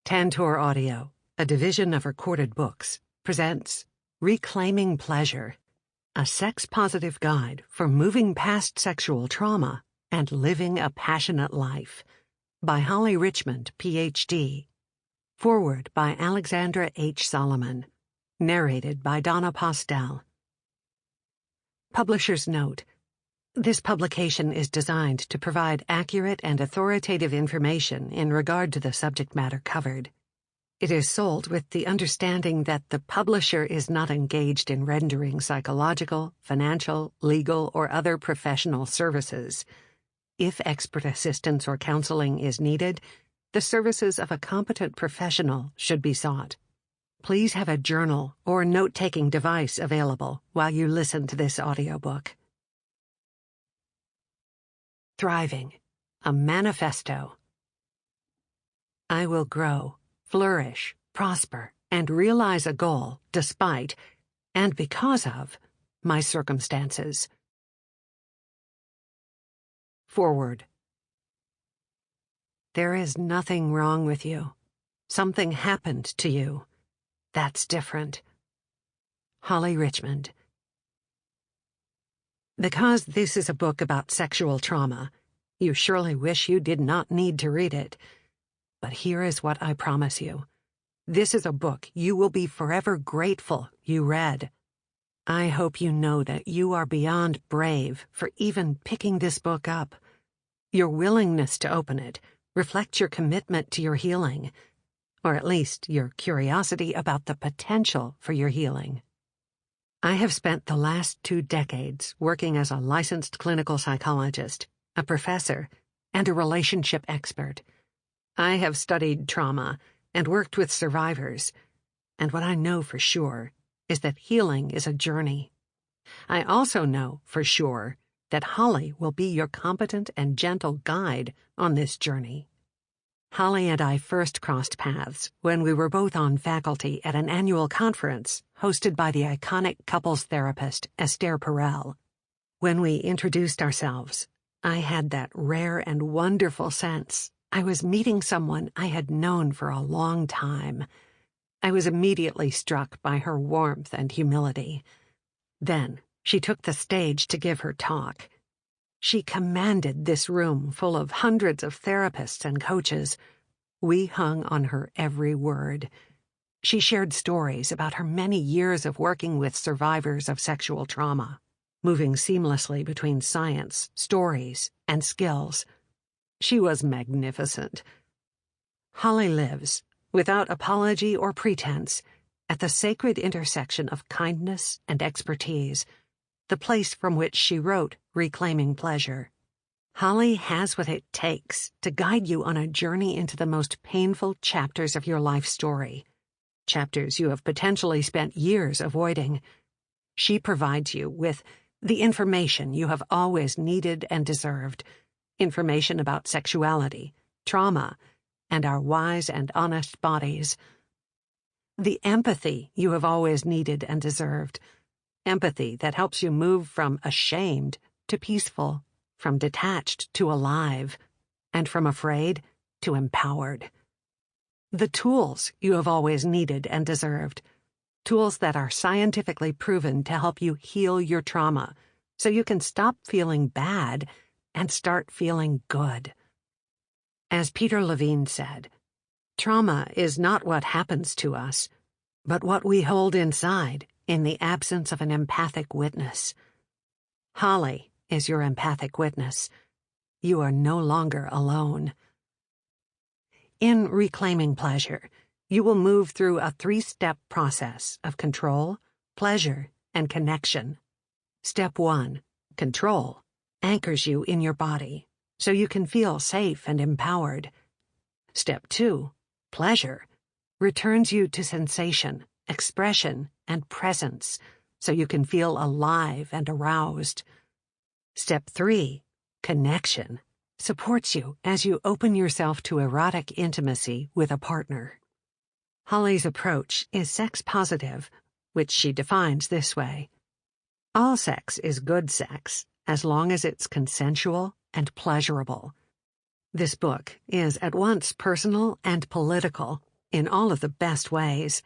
Tantor Audio, a division of Recorded Books, presents Reclaiming Pleasure, a sex-positive guide for moving past sexual trauma and living a passionate life, by Holly Richmond, Ph.D. Foreword by Alexandra H. Solomon. Narrated by Donna Postel. Publisher's note: this publication is designed to provide accurate and authoritative information in regard to the subject matter covered. It is sold with the understanding that the publisher is not engaged in rendering psychological, financial, legal, or other professional services. If expert assistance or counseling is needed, the services of a competent professional should be sought. Please have a journal or note-taking device available while you listen to this audiobook. Thriving, a manifesto. I will grow, flourish, prosper, and realize a goal despite, and because of, my circumstances. Foreword. There is nothing wrong with you. Something happened to you. That's different. Holly Richmond. Because this is a book about sexual trauma, you surely wish you did not need to read it. But here is what I promise you. This is a book you will be forever grateful you read. I hope you know that you are beyond brave for even picking this book up. Your willingness to open it reflects your commitment to your healing, or at least your curiosity about the potential for your healing. I have spent the last 2 decades working as a licensed clinical psychologist, a professor, and a relationship expert. I have studied trauma and worked with survivors, and what I know for sure is that healing is a journey. I also know for sure that Holly will be your competent and gentle guide on this journey. Holly and I first crossed paths when we were both on faculty at an annual conference hosted by the iconic couples therapist Esther Perel. When we introduced ourselves, I had that rare and wonderful sense I was meeting someone I had known for a long time. I was immediately struck by her warmth and humility. Then she took the stage to give her talk. She commanded this room full of hundreds of therapists and coaches. We hung on her every word. She shared stories about her many years of working with survivors of sexual trauma, moving seamlessly between science, stories, and skills. She was magnificent. Holly lives, without apology or pretense, at the sacred intersection of kindness and expertise, the place from which she wrote Reclaiming Pleasure. Holly has what it takes to guide you on a journey into the most painful chapters of your life story, chapters you have potentially spent years avoiding. She provides you with the information you have always needed and deserved, information about sexuality, trauma, and our wise and honest bodies. The empathy you have always needed and deserved, empathy that helps you move from ashamed to peaceful, from detached to alive, and from afraid to empowered. The tools you have always needed and deserved, tools that are scientifically proven to help you heal your trauma so you can stop feeling bad and start feeling good. As Peter Levine said, trauma is not what happens to us, but what we hold inside in the absence of an empathic witness. Holly is your empathic witness. You are no longer alone. In Reclaiming Pleasure, you will move through a 3-step process of control, pleasure, and connection. Step 1, control, anchors you in your body so you can feel safe and empowered. Step 2, pleasure, returns you to sensation, expression, and presence so you can feel alive and aroused. Step 3, connection, supports you as you open yourself to erotic intimacy with a partner. Holly's approach is sex-positive, which she defines this way: all sex is good sex, as long as it's consensual and pleasurable. This book is at once personal and political, in all of the best ways.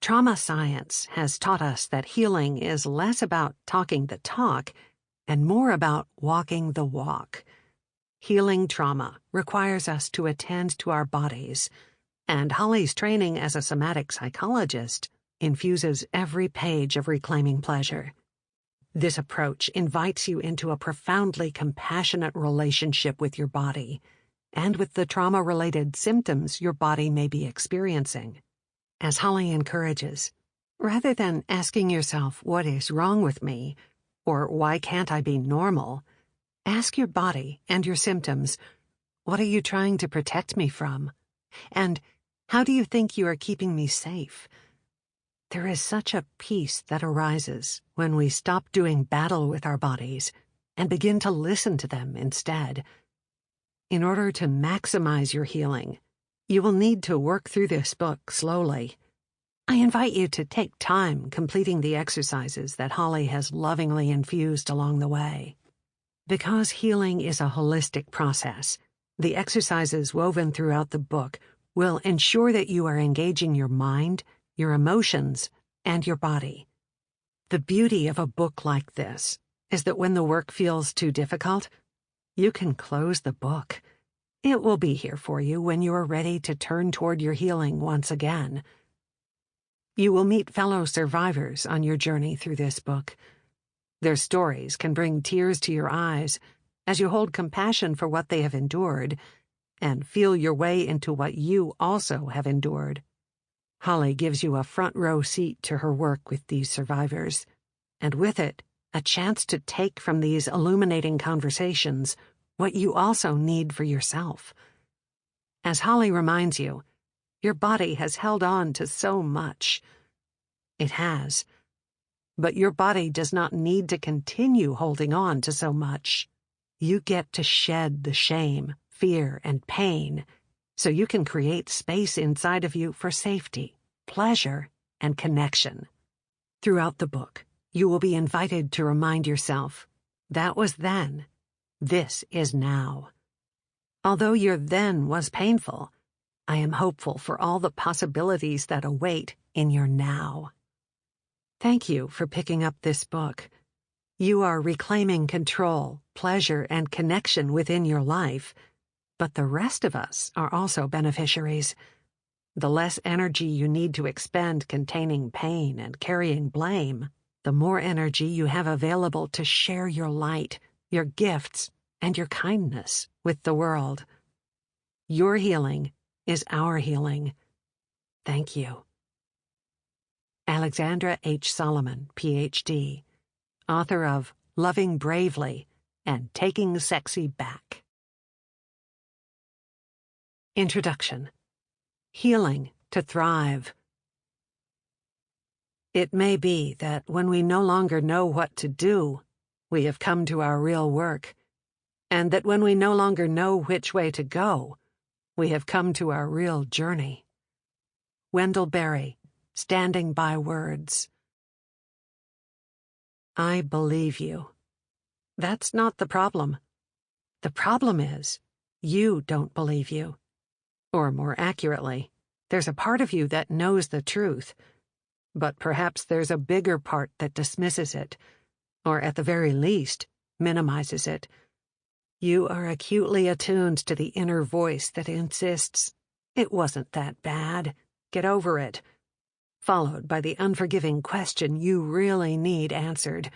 Trauma science has taught us that healing is less about talking the talk and more about walking the walk. Healing trauma requires us to attend to our bodies, and Holly's training as a somatic psychologist infuses every page of reclaiming pleasure. This approach invites you into a profoundly compassionate relationship with your body and with the trauma-related symptoms your body may be experiencing. As Holly encourages, rather than asking yourself, "What is wrong with me?" or "Why can't I be normal?" ask your body and your symptoms, "What are you trying to protect me from?" And "How do you think you are keeping me safe?" There is such a peace that arises when we stop doing battle with our bodies and begin to listen to them instead. In order to maximize your healing, you will need to work through this book slowly. I invite you to take time completing the exercises that Holly has lovingly infused along the way. Because healing is a holistic process, the exercises woven throughout the book will ensure that you are engaging your mind, your emotions, and your body. The beauty of a book like this is that when the work feels too difficult, you can close the book. It will be here for you when you are ready to turn toward your healing once again. You will meet fellow survivors on your journey through this book. Their stories can bring tears to your eyes as you hold compassion for what they have endured and feel your way into what you also have endured. Holly gives you a front-row seat to her work with these survivors, and with it, a chance to take from these illuminating conversations what you also need for yourself. As Holly reminds you, your body has held on to so much. It has. But your body does not need to continue holding on to so much. You get to shed the shame, fear, and pain so you can create space inside of you for safety, pleasure, and connection. Throughout the book, you will be invited to remind yourself, that was then, this is now. Although your then was painful, I am hopeful for all the possibilities that await in your now. Thank you for picking up this book. You are reclaiming control, pleasure, and connection within your life, but the rest of us are also beneficiaries. The less energy you need to expend containing pain and carrying blame, the more energy you have available to share your light, your gifts, and your kindness with the world. Your healing is our healing. Thank you. Alexandra H. Solomon, Ph.D., author of Loving Bravely and Taking Sexy Back. Introduction. Healing to Thrive. It may be that when we no longer know what to do, we have come to our real work, and that when we no longer know which way to go, we have come to our real journey. Wendell Berry, Standing by Words. I believe you. That's not the problem. The problem is, you don't believe you. Or more accurately, there's a part of you that knows the truth, but perhaps there's a bigger part that dismisses it, or at the very least, minimizes it. You are acutely attuned to the inner voice that insists, "It wasn't that bad. Get over it," followed by the unforgiving question you really need answered.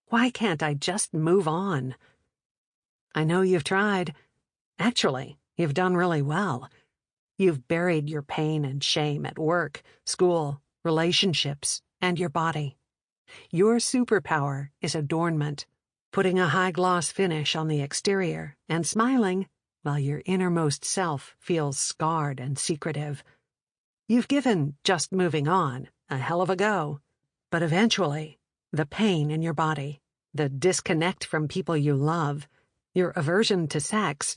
Why can't I just move on? I know you've tried. Actually, you've done really well. You've buried your pain and shame at work, school, relationships, and your body. Your superpower is adornment, putting a high-gloss finish on the exterior and smiling while your innermost self feels scarred and secretive. You've given just moving on a hell of a go, but eventually, the pain in your body, the disconnect from people you love, your aversion to sex,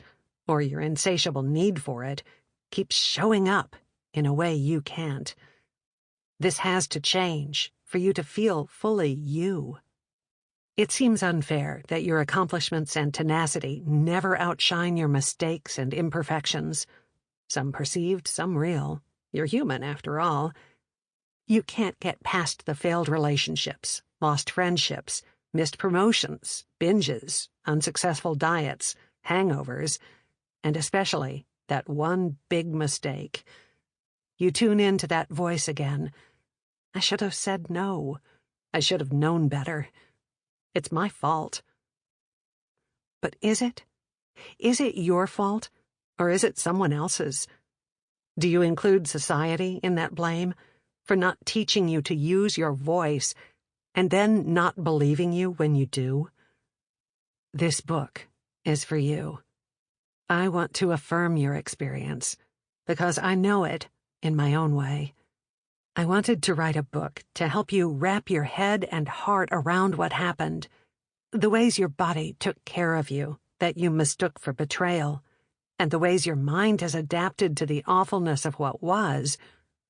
or your insatiable need for it, keeps showing up in a way you can't. This has to change for you to feel fully you. It seems unfair that your accomplishments and tenacity never outshine your mistakes and imperfections, some perceived, some real. You're human, after all. You can't get past the failed relationships, lost friendships, missed promotions, binges, unsuccessful diets, hangovers, and especially that one big mistake. You tune in to that voice again. I should have said no. I should have known better. It's my fault. But is it? Is it your fault, or is it someone else's? Do you include society in that blame for not teaching you to use your voice and then not believing you when you do? This book is for you. I want to affirm your experience because I know it in my own way. I wanted to write a book to help you wrap your head and heart around what happened, the ways your body took care of you that you mistook for betrayal, and the ways your mind has adapted to the awfulness of what was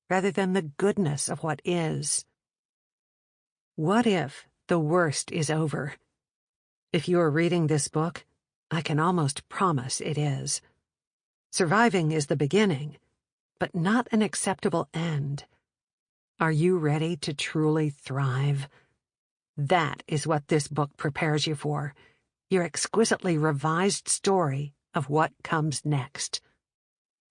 rather than the goodness of what is. What if the worst is over? If you are reading this book, I can almost promise it is. Surviving is the beginning, but not an acceptable end. Are you ready to truly thrive? That is what this book prepares you for, your exquisitely revised story of what comes next.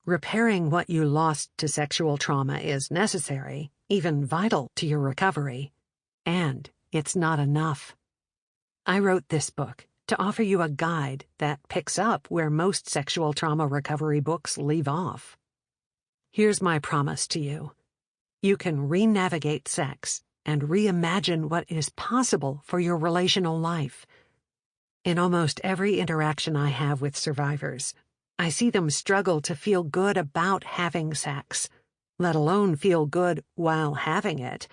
Repairing what you lost to sexual trauma is necessary, even vital to your recovery, and it's not enough. I wrote this book to offer you a guide that picks up where most sexual trauma recovery books leave off. Here's my promise to you. You can re-navigate sex and reimagine what is possible for your relational life. In almost every interaction I have with survivors, I see them struggle to feel good about having sex, let alone feel good while having it.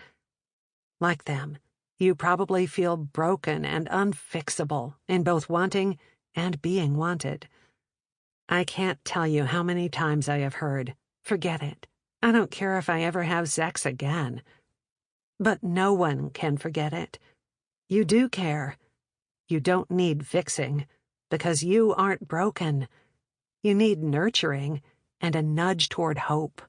Like them, you probably feel broken and unfixable in both wanting and being wanted. I can't tell you how many times I have heard, "Forget it. I don't care if I ever have sex again." But no one can forget it. You do care. You don't need fixing, because you aren't broken. You need nurturing and a nudge toward hope.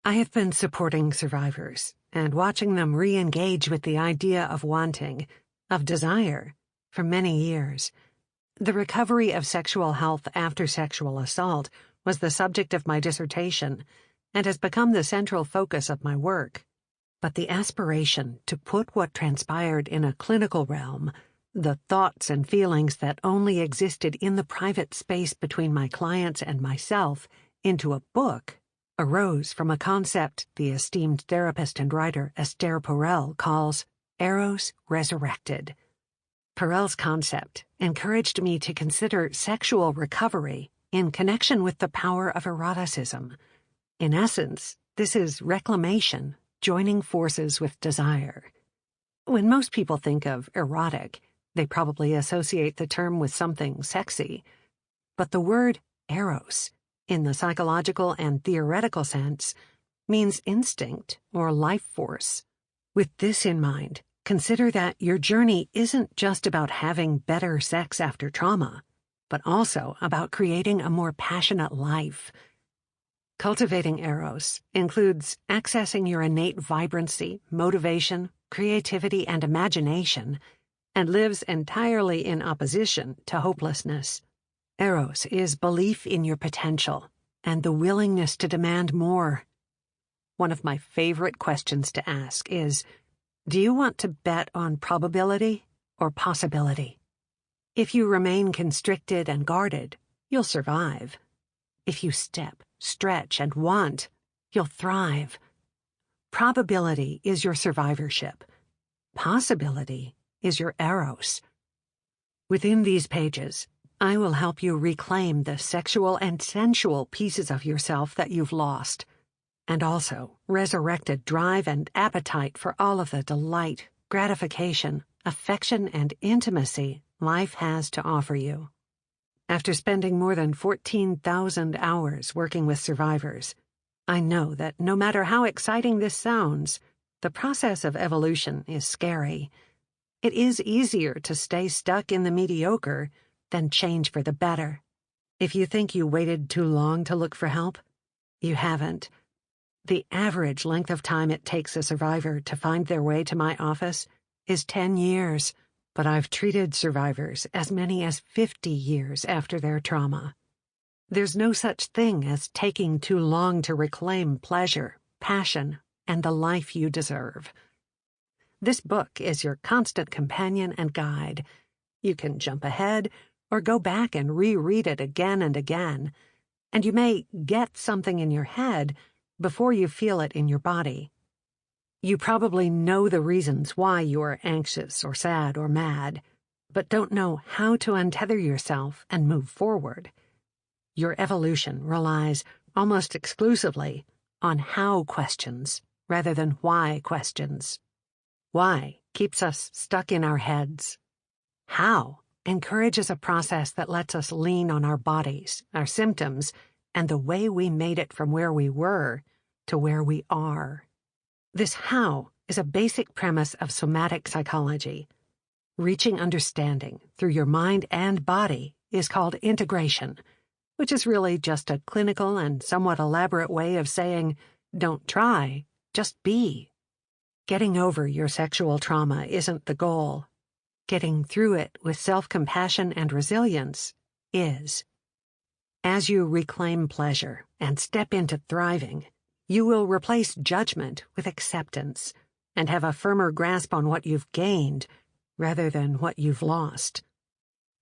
I have been supporting survivors and watching them re-engage with the idea of wanting, of desire, for many years. The recovery of sexual health after sexual assault was the subject of my dissertation and has become the central focus of my work. But the aspiration to put what transpired in a clinical realm, the thoughts and feelings that only existed in the private space between my clients and myself, into a book, arose from a concept the esteemed therapist and writer Esther Perel calls Eros Resurrected. Perel's concept encouraged me to consider sexual recovery in connection with the power of eroticism. In essence, this is reclamation, joining forces with desire. When most people think of erotic, they probably associate the term with something sexy. But the word eros, in the psychological and theoretical sense, means instinct or life force. With this in mind, consider that your journey isn't just about having better sex after trauma, but also about creating a more passionate life. Cultivating eros includes accessing your innate vibrancy, motivation, creativity, and imagination, and lives entirely in opposition to hopelessness. Eros is belief in your potential and the willingness to demand more. One of my favorite questions to ask is, do you want to bet on probability or possibility? If you remain constricted and guarded, you'll survive. If you step, stretch, and want, you'll thrive. Probability is your survivorship. Possibility is your eros. Within these pages, I will help you reclaim the sexual and sensual pieces of yourself that you've lost, and also resurrected drive and appetite for all of the delight, gratification, affection, and intimacy life has to offer you. After spending more than 14,000 hours working with survivors, I know that no matter how exciting this sounds, the process of evolution is scary. It is easier to stay stuck in the mediocre than change for the better. If you think you waited too long to look for help, you haven't. The average length of time it takes a survivor to find their way to my office is 10 years, but I've treated survivors as many as 50 years after their trauma. There's no such thing as taking too long to reclaim pleasure, passion, and the life you deserve. This book is your constant companion and guide. You can jump ahead or go back and reread it again and again, and you may get something in your head before you feel it in your body. You probably know the reasons why you are anxious or sad or mad, but don't know how to untether yourself and move forward. Your evolution relies almost exclusively on how questions rather than why questions. Why keeps us stuck in our heads. How encourages a process that lets us lean on our bodies, our symptoms, and the way we made it from where we were to where we are. This how is a basic premise of somatic psychology. Reaching understanding through your mind and body is called integration, which is really just a clinical and somewhat elaborate way of saying, don't try, just be. Getting over your sexual trauma isn't the goal. Getting through it with self-compassion and resilience is. As you reclaim pleasure and step into thriving, you will replace judgment with acceptance and have a firmer grasp on what you've gained rather than what you've lost.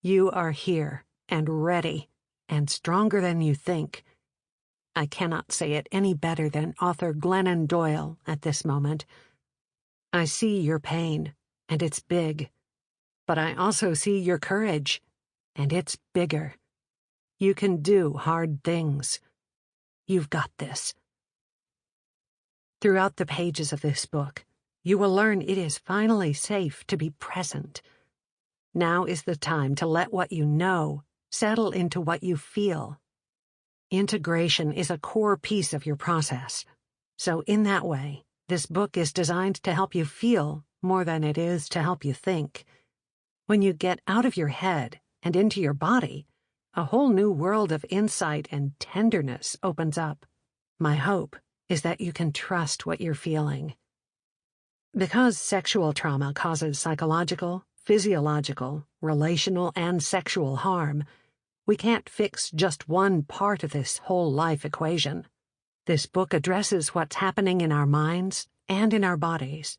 You are here and ready and stronger than you think. I cannot say it any better than author Glennon Doyle at this moment. I see your pain, and it's big. But I also see your courage, and it's bigger. You can do hard things. You've got this. Throughout the pages of this book, you will learn it is finally safe to be present. Now is the time to let what you know settle into what you feel. Integration is a core piece of your process, so in that way, this book is designed to help you feel more than it is to help you think. When you get out of your head and into your body, a whole new world of insight and tenderness opens up. My hope is that you can trust what you're feeling. Because sexual trauma causes psychological, physiological, relational, and sexual harm, we can't fix just one part of this whole life equation. This book addresses what's happening in our minds and in our bodies,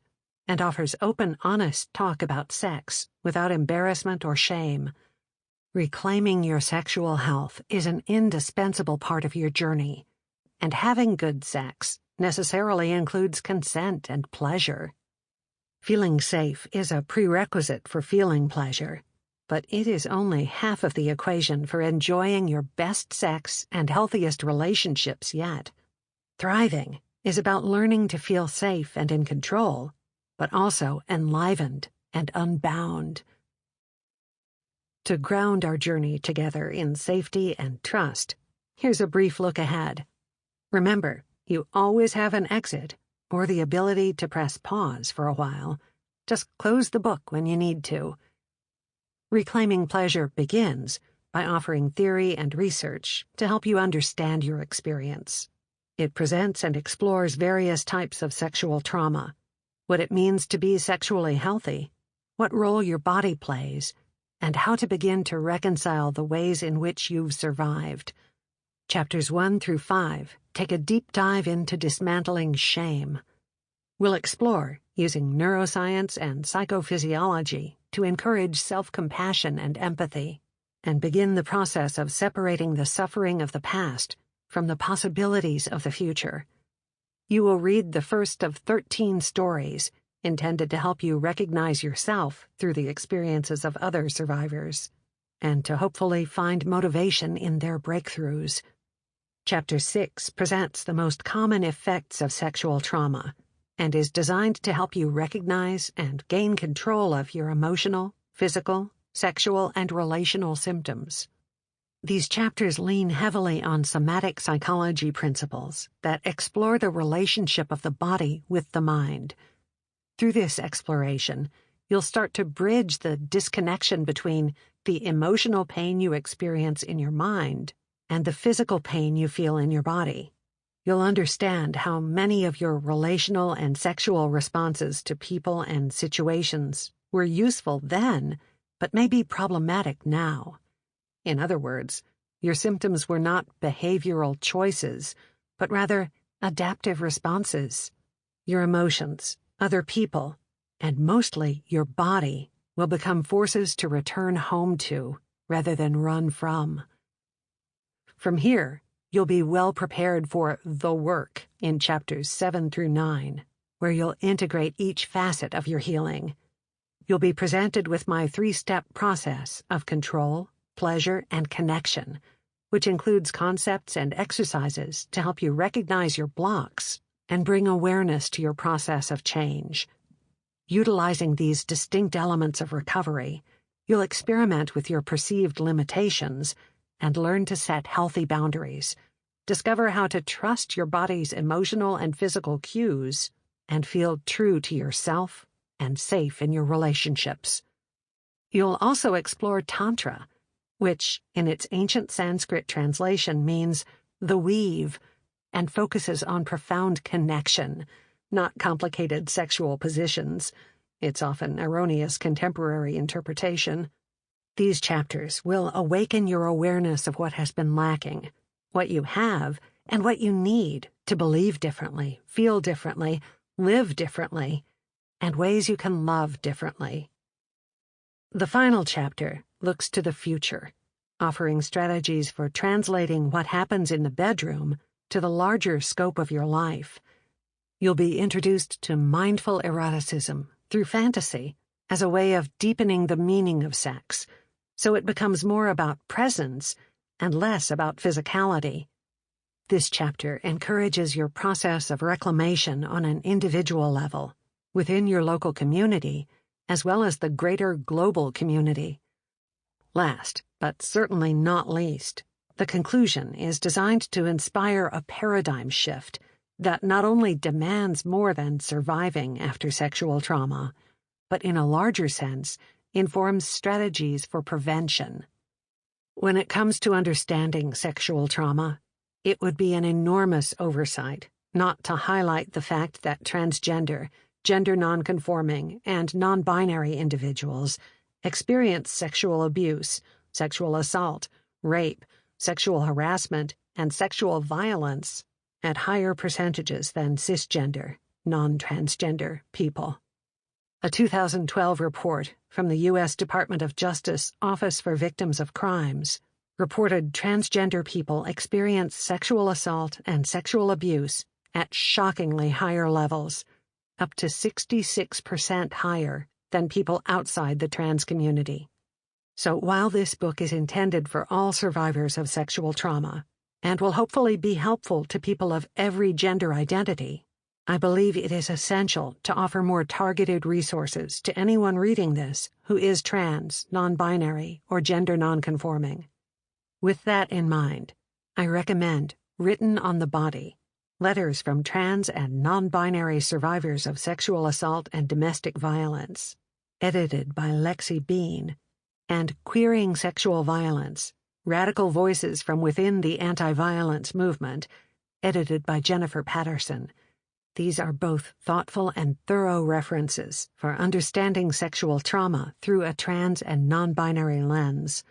and offers open, honest talk about sex without embarrassment or shame. Reclaiming your sexual health is an indispensable part of your journey, and having good sex necessarily includes consent and pleasure. Feeling safe is a prerequisite for feeling pleasure, but it is only half of the equation for enjoying your best sex and healthiest relationships yet. Thriving is about learning to feel safe and in control, but also enlivened and unbound. To ground our journey together in safety and trust, here's a brief look ahead. Remember, you always have an exit, or the ability to press pause for a while. Just close the book when you need to. Reclaiming Pleasure begins by offering theory and research to help you understand your experience. It presents and explores various types of sexual trauma, what it means to be sexually healthy, what role your body plays, and how to begin to reconcile the ways in which you've survived. Chapters 1 through 5 take a deep dive into dismantling shame. We'll explore using neuroscience and psychophysiology to encourage self-compassion and empathy, and begin the process of separating the suffering of the past from the possibilities of the future. You will read the first of 13 stories intended to help you recognize yourself through the experiences of other survivors, and to hopefully find motivation in their breakthroughs. Chapter 6 presents the most common effects of sexual trauma, and is designed to help you recognize and gain control of your emotional, physical, sexual, and relational symptoms. These chapters lean heavily on somatic psychology principles that explore the relationship of the body with the mind. Through this exploration, you'll start to bridge the disconnection between the emotional pain you experience in your mind and the physical pain you feel in your body. You'll understand how many of your relational and sexual responses to people and situations were useful then, but may be problematic now. In other words, your symptoms were not behavioral choices, but rather adaptive responses. Your emotions, other people, and mostly your body will become forces to return home to rather than run from. From here, you'll be well prepared for the work in chapters 7 through 9, where you'll integrate each facet of your healing. You'll be presented with my 3-step process of control, pleasure, and connection, which includes concepts and exercises to help you recognize your blocks and bring awareness to your process of change. Utilizing these distinct elements of recovery, you'll experiment with your perceived limitations and learn to set healthy boundaries, discover how to trust your body's emotional and physical cues, and feel true to yourself and safe in your relationships. You'll also explore Tantra, which, in its ancient Sanskrit translation, means the weave, and focuses on profound connection, not complicated sexual positions, its often erroneous contemporary interpretation. These chapters will awaken your awareness of what has been lacking, what you have, and what you need to believe differently, feel differently, live differently, and ways you can love differently. The final chapter looks to the future, offering strategies for translating what happens in the bedroom to the larger scope of your life. You'll be introduced to mindful eroticism through fantasy as a way of deepening the meaning of sex, so it becomes more about presence and less about physicality. This chapter encourages your process of reclamation on an individual level, within your local community, as well as the greater global community. Last, but certainly not least, the conclusion is designed to inspire a paradigm shift that not only demands more than surviving after sexual trauma, but in a larger sense, informs strategies for prevention. When it comes to understanding sexual trauma, it would be an enormous oversight not to highlight the fact that transgender, gender nonconforming, and non-binary individuals experience sexual abuse, sexual assault, rape, sexual harassment, and sexual violence at higher percentages than cisgender, non-transgender people. A 2012 report from the U.S. Department of Justice Office for Victims of Crimes reported transgender people experience sexual assault and sexual abuse at shockingly higher levels, up to 66% higher than people outside the trans community. So while this book is intended for all survivors of sexual trauma, and will hopefully be helpful to people of every gender identity, I believe it is essential to offer more targeted resources to anyone reading this who is trans, non-binary, or gender nonconforming. With that in mind, I recommend Written on the Body, Letters from Trans and Non-Binary Survivors of Sexual Assault and Domestic Violence, edited by Lexi Bean, and Queering Sexual Violence, Radical Voices from Within the Anti-Violence Movement, edited by Jennifer Patterson. These are both thoughtful and thorough references for understanding sexual trauma through a trans and non-binary lens.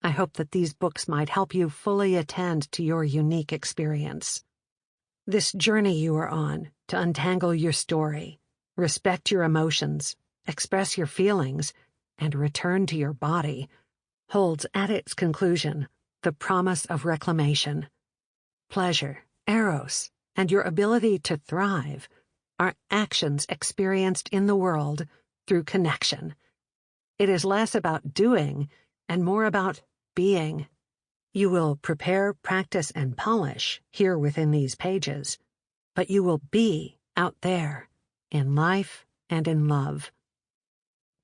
I hope that these books might help you fully attend to your unique experience. This journey you are on to untangle your story, respect your emotions, express your feelings, and return to your body holds at its conclusion the promise of reclamation. Pleasure, eros, and your ability to thrive are actions experienced in the world through connection. It is less about doing and more about being. You will prepare, practice, and polish here within these pages, but you will be out there, in life and in love.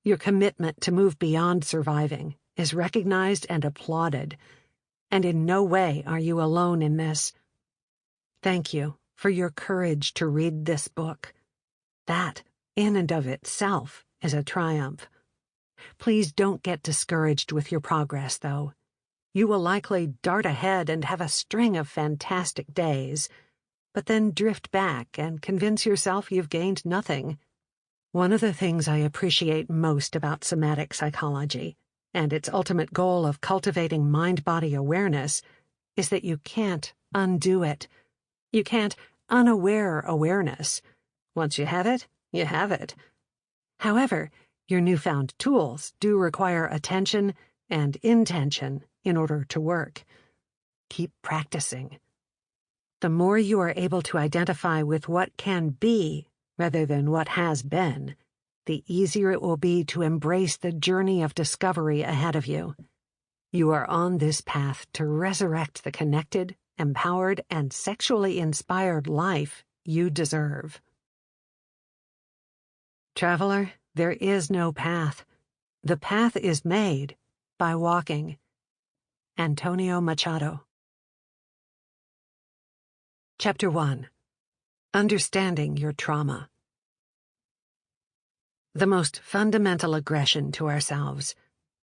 Your commitment to move beyond surviving is recognized and applauded, and in no way are you alone in this. Thank you for your courage to read this book. That, in and of itself, is a triumph. Please don't get discouraged with your progress, though. You will likely dart ahead and have a string of fantastic days, but then drift back and convince yourself you've gained nothing. One of the things I appreciate most about somatic psychology, and its ultimate goal of cultivating mind-body awareness, is that you can't undo it. You can't unaware awareness. Once you have it, you have it. However, your newfound tools do require attention and intention in order to work. Keep practicing. The more you are able to identify with what can be rather than what has been, the easier it will be to embrace the journey of discovery ahead of you. You are on this path to resurrect the connected, empowered, and sexually inspired life you deserve. Traveler, there is no path. The path is made by walking. Antonio Machado. Chapter 1. Understanding Your Trauma. The most fundamental aggression to ourselves,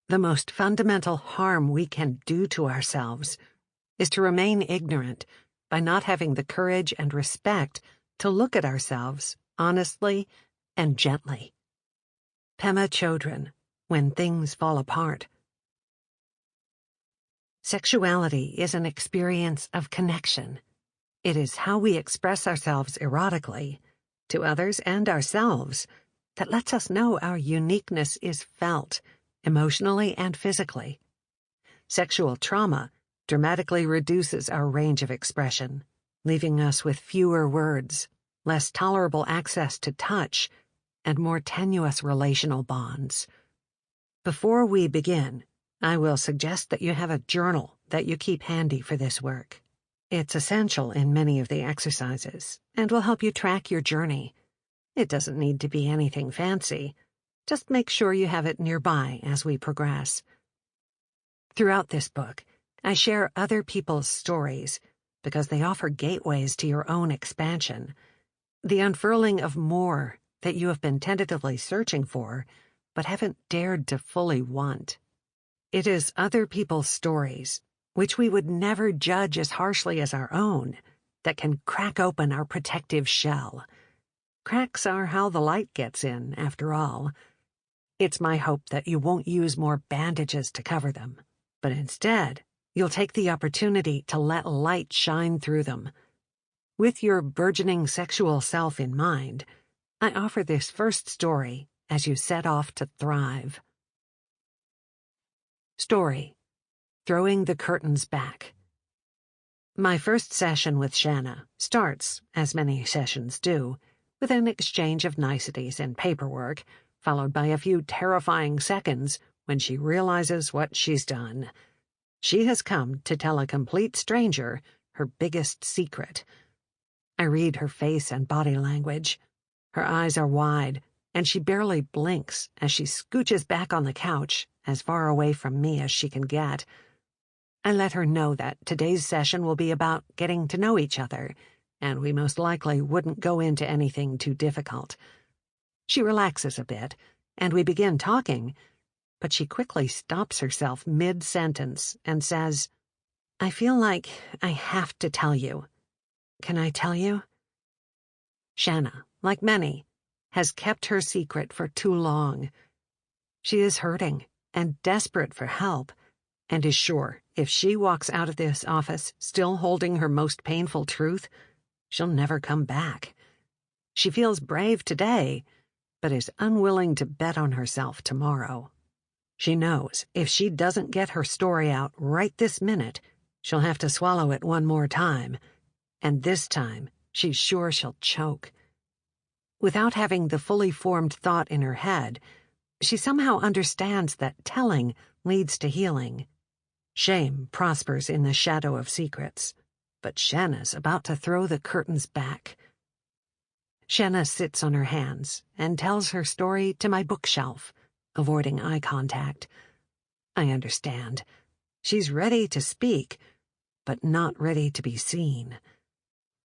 the most fundamental harm we can do to ourselves, is to remain ignorant by not having the courage and respect to look at ourselves honestly and gently. Pema Chodron, When Things Fall Apart. Sexuality is an experience of connection. It is how we express ourselves erotically, to others and ourselves, that lets us know our uniqueness is felt, emotionally and physically. Sexual trauma dramatically reduces our range of expression, leaving us with fewer words, less tolerable access to touch, and more tenuous relational bonds. Before we begin, I will suggest that you have a journal that you keep handy for this work. It's essential in many of the exercises and will help you track your journey. It doesn't need to be anything fancy. Just make sure you have it nearby as we progress. Throughout this book, I share other people's stories because they offer gateways to your own expansion, the unfurling of more that you have been tentatively searching for but haven't dared to fully want. It is other people's stories, which we would never judge as harshly as our own, that can crack open our protective shell. Cracks are how the light gets in, after all. It's my hope that you won't use more bandages to cover them, but instead, you'll take the opportunity to let light shine through them. With your burgeoning sexual self in mind, I offer this first story as you set off to thrive. Story: Throwing the Curtains Back. My first session with Shanna starts, as many sessions do, with an exchange of niceties and paperwork, followed by a few terrifying seconds when she realizes what she's done. She has come to tell a complete stranger her biggest secret. I read her face and body language. Her eyes are wide, and she barely blinks as she scooches back on the couch, as far away from me as she can get. I let her know that today's session will be about getting to know each other, and we most likely wouldn't go into anything too difficult. She relaxes a bit, and we begin talking, but she quickly stops herself mid-sentence and says, "I feel like I have to tell you. Can I tell you?" Shanna, like many, has kept her secret for too long. She is hurting and desperate for help, and is sure if she walks out of this office still holding her most painful truth, she'll never come back. She feels brave today, but is unwilling to bet on herself tomorrow. She knows if she doesn't get her story out right this minute, she'll have to swallow it one more time, and this time she's sure she'll choke. Without having the fully formed thought in her head, she somehow understands that telling leads to healing. Shame prospers in the shadow of secrets, but Shanna's about to throw the curtains back. Shanna sits on her hands and tells her story to my bookshelf, avoiding eye contact. I understand. She's ready to speak, but not ready to be seen.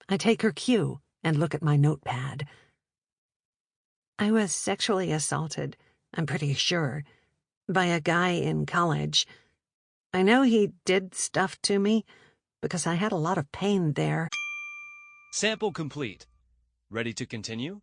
I take her cue and look at my notepad. I was sexually assaulted, I'm pretty sure. by a guy in college. I know he did stuff to me because I had a lot of pain there. Sample complete. Ready to continue?